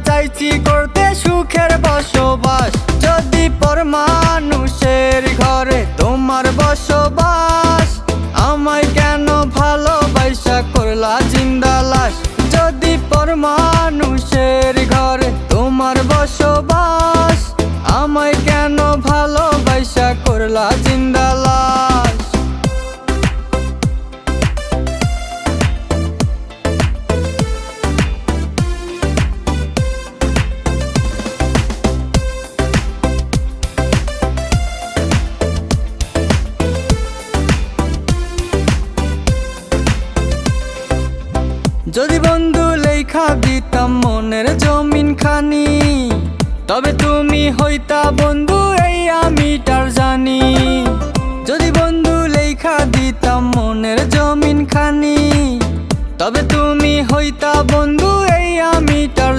চাইছি করতে সুখের বসবাস। যদি পর মানুষের ঘরে তোমার বসবাস, আমায় কেন ভালোবাসা করলা জিন্দা লাশ। যদি পর মানুষের ঘরে তোমার বসবাস, আমায় কেন ভালোবাসা করলা জিন্দা লাশ। যদি বন্ধু লেখা দিতাম মনের জমিন খানি, তবে তুমি হইতা বন্ধু এই আমিটার জানি। যদি বন্ধু লেখা দিতাম মনের জমিন খানি, তবে তুমি হইতা বন্ধু এই আমিটার